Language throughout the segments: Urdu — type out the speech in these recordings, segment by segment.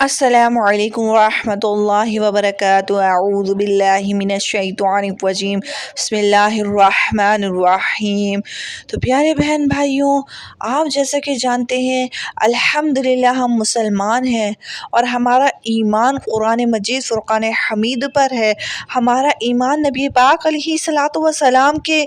السلام علیکم ورحمۃ اللہ وبرکاتہ۔ اعوذ باللہ من الشیطان الرجیم، بسم اللہ الرحمن الرحیم۔ تو پیارے بہن بھائیوں، آپ جیسا کہ جانتے ہیں الحمدللہ ہم مسلمان ہیں اور ہمارا ایمان قرآن مجید فرقان حمید پر ہے۔ ہمارا ایمان نبی پاک علیہ الصلاۃ والسلام کے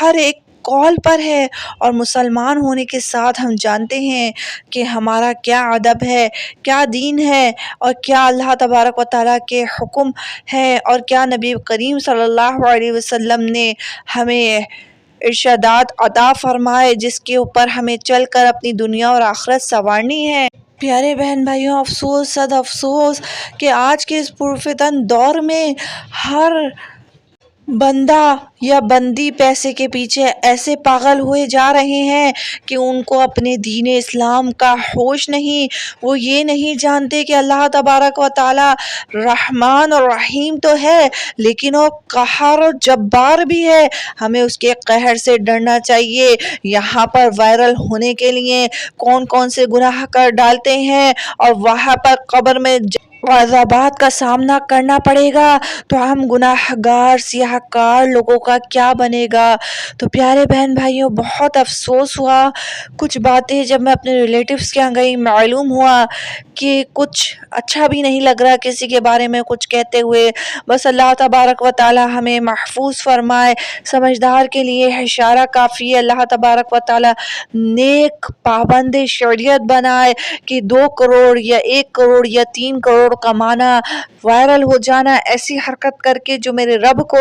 ہر ایک قول پر ہے، اور مسلمان ہونے کے ساتھ ہم جانتے ہیں کہ ہمارا کیا ادب ہے، کیا دین ہے، اور کیا اللہ تبارک و تعالیٰ کے حکم ہے، اور کیا نبی کریم صلی اللہ علیہ وسلم نے ہمیں ارشادات عطا فرمائے جس کے اوپر ہمیں چل کر اپنی دنیا اور آخرت سنوارنی ہے۔ پیارے بہن بھائیوں، افسوس صد افسوس کہ آج کے اس پرفتن دور میں ہر بندہ یا بندی پیسے کے پیچھے ایسے پاگل ہوئے جا رہے ہیں کہ ان کو اپنے دین اسلام کا ہوش نہیں۔ وہ یہ نہیں جانتے کہ اللہ تبارک و تعالی رحمان اور رحیم تو ہے، لیکن وہ قہار اور جبار بھی ہے۔ ہمیں اس کے قہر سے ڈرنا چاہیے۔ یہاں پر وائرل ہونے کے لیے کون کون سے گناہ کر ڈالتے ہیں، اور وہاں پر قبر میں عذابات کا سامنا کرنا پڑے گا تو ہم گناہ گار سیاہ کار لوگوں کا کیا بنے گا۔ تو پیارے بہن بھائیوں، بہت افسوس ہوا کچھ باتیں جب میں اپنے ریلیٹیوز کے یہاں گئی، معلوم ہوا کہ کچھ اچھا بھی نہیں لگ رہا کسی کے بارے میں کچھ کہتے ہوئے۔ بس اللہ تبارک و تعالی ہمیں محفوظ فرمائے۔ سمجھدار کے لیے اشارہ کافی ہے۔ اللہ تبارک و تعالی نیک پابند شریعت بنائے کہ 2 کروڑ یا 1 کروڑ یا 3 کروڑ کمانا، وائرل ہو جانا ایسی حرکت کر کے جو میرے رب کو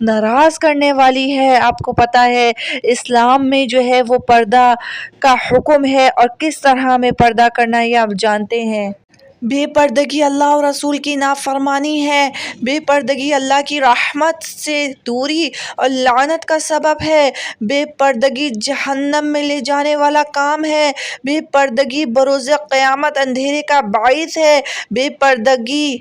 ناراض کرنے والی ہے۔ آپ کو پتہ ہے اسلام میں جو ہے وہ پردہ کا حکم ہے، اور کس طرح ہمیں پردہ کرنا ہے یہ آپ جانتے ہیں۔ بے پردگی اللہ اور رسول کی نافرمانی ہے۔ بے پردگی اللہ کی رحمت سے دوری اور لعنت کا سبب ہے۔ بے پردگی جہنم میں لے جانے والا کام ہے۔ بے پردگی بروز قیامت اندھیرے کا باعث ہے۔ بے پردگی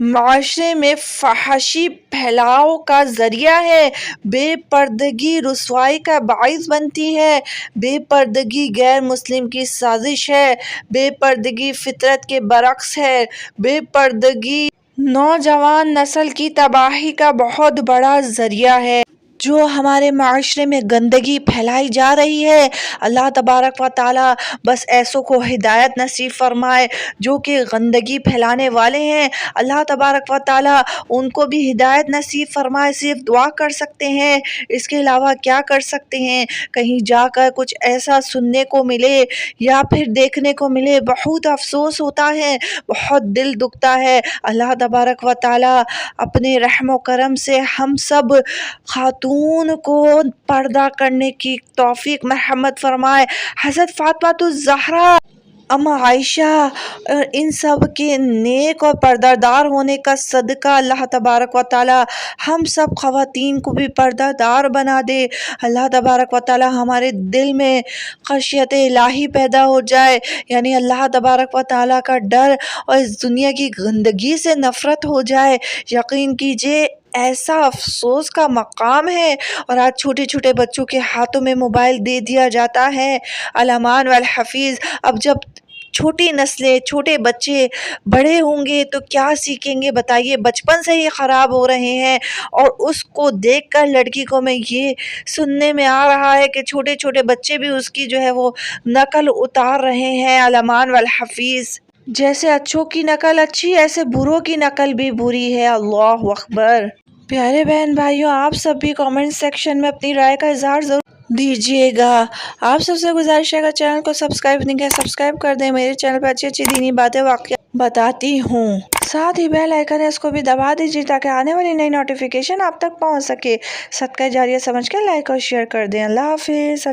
معاشرے میں فحاشی پھیلاؤ کا ذریعہ ہے۔ بے پردگی رسوائی کا باعث بنتی ہے۔ بے پردگی غیر مسلم کی سازش ہے۔ بے پردگی فطرت کے برعکس ہے۔ بے پردگی نوجوان نسل کی تباہی کا بہت بڑا ذریعہ ہے۔ جو ہمارے معاشرے میں گندگی پھیلائی جا رہی ہے، اللہ تبارک و تعالی بس ایسوں کو ہدایت نصیب فرمائے جو کہ گندگی پھیلانے والے ہیں۔ اللہ تبارک و تعالی ان کو بھی ہدایت نصیب فرمائے۔ صرف دعا کر سکتے ہیں، اس کے علاوہ کیا کر سکتے ہیں؟ کہیں جا کر کچھ ایسا سننے کو ملے یا پھر دیکھنے کو ملے، بہت افسوس ہوتا ہے، بہت دل دکھتا ہے۔ اللہ تبارک و تعالی اپنے رحم و کرم سے ہم سب خاتون کو پردہ کرنے کی توفیق مرحمت فرمائے۔ حضرت فاطمہ الزہرا، اما عائشہ، ان سب کے نیک اور پردہ دار ہونے کا صدقہ اللہ تبارک و تعالی ہم سب خواتین کو بھی پردہ دار بنا دے۔ اللہ تبارک و تعالی ہمارے دل میں خشیت الہی پیدا ہو جائے، یعنی اللہ تبارک و تعالی کا ڈر، اور اس دنیا کی گندگی سے نفرت ہو جائے۔ یقین کیجئے ایسا افسوس کا مقام ہے، اور آج چھوٹے چھوٹے بچوں کے ہاتھوں میں موبائل دے دیا جاتا ہے۔ الامان والحفیظ، اب جب چھوٹی نسلیں، چھوٹے بچے بڑے ہوں گے تو کیا سیکھیں گے بتائیے؟ بچپن سے ہی خراب ہو رہے ہیں، اور اس کو دیکھ کر لڑکی کو میں یہ سننے میں آ رہا ہے کہ چھوٹے چھوٹے بچے بھی اس کی جو ہے وہ نقل اتار رہے ہیں۔ الامان والحفیظ، جیسے اچھوں کی نقل اچھی، ایسے بروں کی نقل بھی بری ہے۔ اللہ اکبر۔ پیارے بہن بھائیوں، آپ سب بھی کامنٹ سیکشن میں اپنی رائے کا اظہار ضرور دیجیے گا۔ آپ سب سے گزارش ہے کہ چینل کو سبسکرائب نہیں کیا سبسکرائب کر دیں۔ میرے چینل پہ اچھی اچھی دینی باتیں واقعات بتاتی ہوں، ساتھ ہی بیل آئیکن ہے اس کو بھی دبا دیجیے تاکہ آنے والی نئی نوٹیفیکیشن آپ تک پہنچ سکے۔ صدقہ جاریہ سمجھ کے لائک اور شیئر کر دیں۔ اللہ حافظ۔